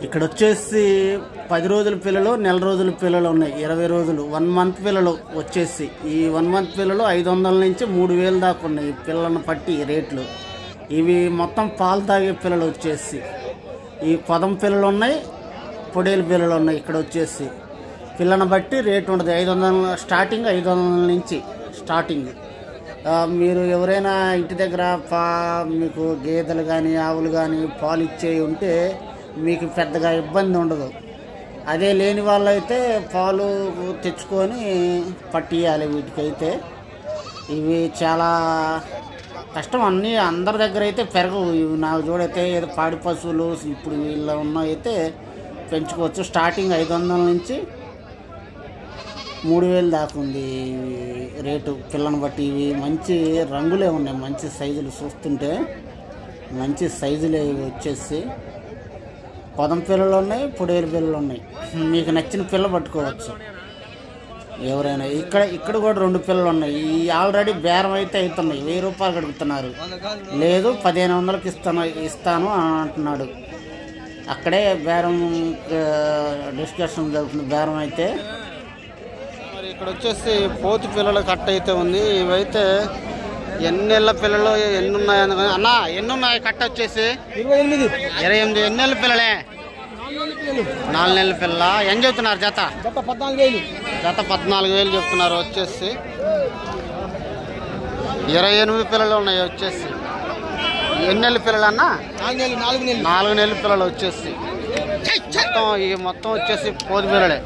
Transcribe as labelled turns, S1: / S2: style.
S1: ఇక్కడ వచ్చేసి 10 రోజుల పిల్లలు, నెల రోజుల పిల్లలు ఉన్నాయి. 20 రోజులు 1 మంత్ పిల్లలు వచ్చేసి ఈ 1 మంత్ పిల్లలు 500 నుంచి 3000 దాకా ఉన్నాయి. ఈ పిల్లలను పట్టి రేట్లు. ఇవి మొత్తం పాలు తాగే పిల్లలు వచ్చేసి ఈ కొదం పిల్లలు ఉన్నాయి, పొడేలు పిల్లలు ఉన్నాయి. ఇక్కడ వచ్చేసి పిల్లని బట్టి రేటు ఉంటుంది. 500 స్టార్టింగ్, 500 నుంచి స్టార్టింగ్. మీరు ఎవరైనా ఇంటి దగ్గర మీకు గేదెలు కానీ ఆవులు కానీ పాలు ఇచ్చేవి ఉంటే మీకు పెద్దగా ఇబ్బంది ఉండదు. అదే లేని వాళ్ళైతే పాలు తెచ్చుకొని పట్టియాలి. వీటికైతే ఇవి చాలా కష్టం. అందరి దగ్గర అయితే పెరగవు. ఇవి నాకు చూడైతే ఏదో పాడి పశువులు ఇప్పుడు వీళ్ళ ఉన్నవైతే పెంచుకోవచ్చు. స్టార్టింగ్ 500 నుంచి 3000 దాకా ఉంది రేటు పిల్లని బట్టి. ఇవి మంచి రంగులే ఉన్నాయి, మంచి సైజులు. చూస్తుంటే మంచి సైజులే ఇవి వచ్చేసి. పొదం పిల్లలు ఉన్నాయి, పొడేలు పిల్లలు ఉన్నాయి. మీకు నచ్చిన పిల్ల పట్టుకోవచ్చు ఎవరైనా. ఇక్కడ కూడా 2 పిల్లలు ఉన్నాయి. ఈ ఆల్రెడీ బేరం అయితే అవుతున్నాయి. 1000 రూపాయలు అడుగుతున్నారు. లేదు 1500కి ఇస్తాను అంటున్నాడు. అక్కడే బేరం డిస్కషన్ జరుగుతుంది. బేరం అయితే మరి ఇక్కడ వచ్చేసి పోతు పిల్లల కట్ట అయితే ఉంది. ఇవైతే ఎన్నేళ్ళ పిల్లలు ఎన్ని ఉన్నాయని అన్న, ఎన్ని ఉన్నాయి కట్ట వచ్చేసి? 28. ఎన్నేళ్ళ పిల్లలే? 4 నెలల పిల్ల. ఏం చెప్తున్నారు జత? జత 14,000 చెప్తున్నారు. వచ్చేసి 28 పిల్లలు ఉన్నాయి. వచ్చేసి ఎన్నేళ్ళ పిల్లలు అన్న? 4 నెలల పిల్లలు వచ్చేసి మొత్తం వచ్చేసి పోతు పిల్లలే.